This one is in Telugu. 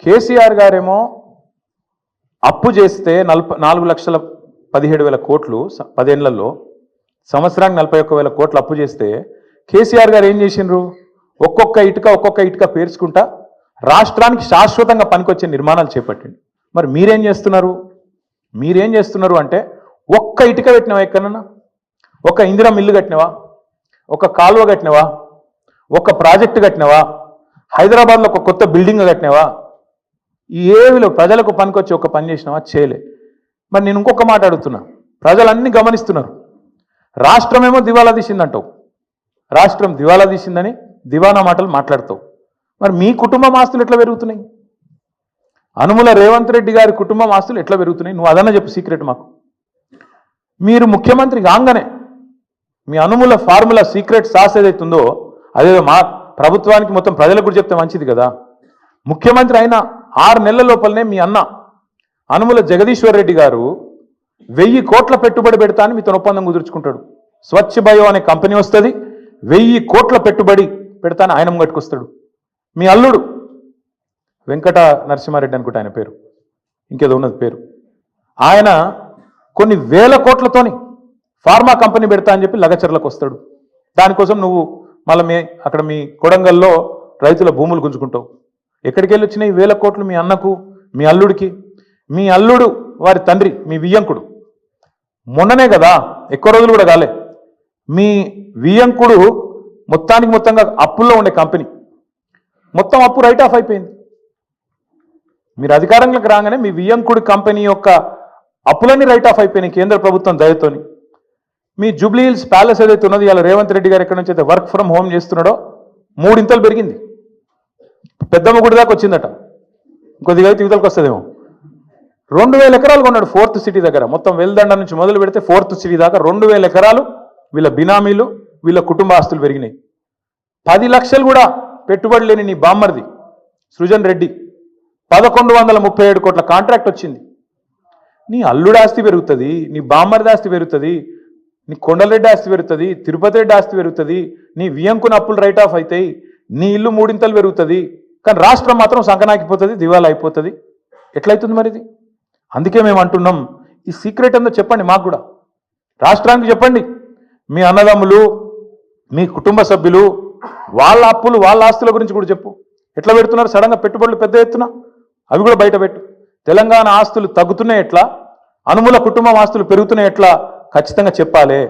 కేసీఆర్ గారేమో అప్పు చేస్తే 4,17,000 కోట్లు 10 ఏళ్లలో, సంవత్సరానికి 41,000 కోట్లు అప్పు చేస్తే కేసీఆర్ గారు ఏం చేసిండ్రు? ఒక్కొక్క ఇటుక పేర్చుకుంటా రాష్ట్రానికి శాశ్వతంగా పనికొచ్చే నిర్మాణాలు చేపట్టిండు. మరి మీరేం చేస్తున్నారు అంటే ఒక్క ఇటుక పెట్టినవా? ఎక్కడన్నా ఒక ఇందిరా మిల్లు కట్టినవా? ఒక కాలువ కట్టినవా? ఒక ప్రాజెక్టు కట్టినవా? హైదరాబాద్లో ఒక కొత్త బిల్డింగ్ కట్టినవా? ఏవిలో ప్రజలకు పనికొచ్చి ఒక పని చేసినావా? చేయలే. మరి నేను ఇంకొక మాట అడుగుతున్నా, ప్రజలన్నీ గమనిస్తున్నారు. రాష్ట్రమేమో దివాలా తీసిందంటావు, రాష్ట్రం దివాలా తీసిందని దివానా మాటలు మాట్లాడతావు. మరి మీ కుటుంబం ఆస్తులు ఎట్లా పెరుగుతున్నాయి? అనుముల రేవంత్ రెడ్డి గారి కుటుంబం ఆస్తులు ఎట్లా పెరుగుతున్నాయి? నువ్వు అదన్నా చెప్పు సీక్రెట్ మాకు. మీరు ముఖ్యమంత్రి కాగానే మీ అనుముల ఫార్ములా సీక్రెట్ సాస్ ఏదైతుందో అదేదో మా ప్రభుత్వానికి మొత్తం ప్రజలకు కూడా చెప్తే మంచిది కదా. ముఖ్యమంత్రి అయిన 6 నెలల లోపలనే మీ అన్న అనుముల జగదీశ్వర్ రెడ్డి గారు 1000 కోట్ల పెట్టుబడి పెడతా అని మీతో ఒప్పందం కుదుర్చుకుంటాడు. స్వచ్ఛ బయో అనే కంపెనీ వస్తుంది, 1000 కోట్ల పెట్టుబడి పెడతాను ఆయన ముంగట్టుకొస్తాడు. మీ అల్లుడు వెంకట నరసింహారెడ్డి అనుకుంటే ఆయన పేరు, ఇంకేదో ఉన్నది పేరు, ఆయన కొన్ని వేల కోట్లతోని ఫార్మా కంపెనీ పెడతా అని చెప్పి లగచర్లకు వస్తాడు. దానికోసం నువ్వు మళ్ళీ అక్కడ మీ కొడంగల్లో రైతుల భూములు గుంజుకుంటావు. ఎక్కడికి వెళ్ళి వచ్చినాయి 1000 కోట్లు? మీ అన్నకు, మీ అల్లుడికి. మీ అల్లుడు వారి తండ్రి మీ వియ్యంకుడు మొన్ననే కదా, ఎక్కువ రోజులు కూడా కాలే, మీ వియ్యంకుడు మొత్తంగా అప్పుల్లో ఉండే కంపెనీ మొత్తం అప్పు రైట్ ఆఫ్ అయిపోయింది. మీరు అధికారంలోకి రాగానే మీ వియ్యంకుడి కంపెనీ యొక్క అప్పులన్నీ రైట్ ఆఫ్ అయిపోయినాయి కేంద్ర ప్రభుత్వం దయతోని. మీ జూబ్లీ హిల్స్ ప్యాలెస్ ఏదైతే ఉన్నది, ఇలా రేవంత్ రెడ్డి గారు ఎక్కడి నుంచి అయితే వర్క్ ఫ్రమ్ హోమ్ చేస్తున్నాడో 3 ఇంతలు పెరిగింది. పెద్దమ్మ గుడి దాకా వచ్చిందట, కొద్దిగా అయితే యువతలకు వస్తుందేమో. 2000 ఎకరాలు కొన్నాడు 4th సిటీ దగ్గర. మొత్తం వెల్దండ నుంచి మొదలు పెడితే 4th సిటీ దాకా 2000 ఎకరాలు వీళ్ళ బినామీలు, వీళ్ళ కుటుంబ ఆస్తులు పెరిగినాయి. 10 లక్షలు కూడా పెట్టుబడి లేని నీ బామ్మర్ది సృజన్ రెడ్డి 1137 కోట్ల కాంట్రాక్ట్ వచ్చింది. నీ అల్లుడు ఆస్తి పెరుగుతుంది, నీ బామ్మర్ది ఆస్తి పెరుగుతుంది, నీ కొండలరెడ్డి ఆస్తి పెరుగుతుంది, తిరుపతి రెడ్డి ఆస్తి పెరుగుతుంది, నీ వియంకున అప్పులు రైట్ ఆఫ్ అవుతాయి, నీ ఇల్లు 3 ఇంతలు పెరుగుతుంది. కానీ రాష్ట్రం మాత్రం సంకనాకిపోతుంది, దివాలా అయిపోతుంది. ఎట్లయితుంది మరి ఇది? అందుకే మేము అంటున్నాం, ఈ సీక్రెట్ ఏందో చెప్పండి మాకు కూడా, రాష్ట్రానికి చెప్పండి. మీ అన్నదమ్ములు, మీ కుటుంబ సభ్యులు, వాళ్ళ అప్పులు, వాళ్ళ ఆస్తుల గురించి కూడా చెప్పు. ఎట్లా పెడుతున్నారు సడన్గా పెట్టుబడులు పెద్ద ఎత్తున? అవి కూడా బయట పెట్టు. తెలంగాణ ఆస్తులు తగ్గుతున్నాయి ఎట్లా, అనుముల కుటుంబం ఆస్తులు పెరుగుతున్నాయి ఎట్లా, ఖచ్చితంగా చెప్పాలి.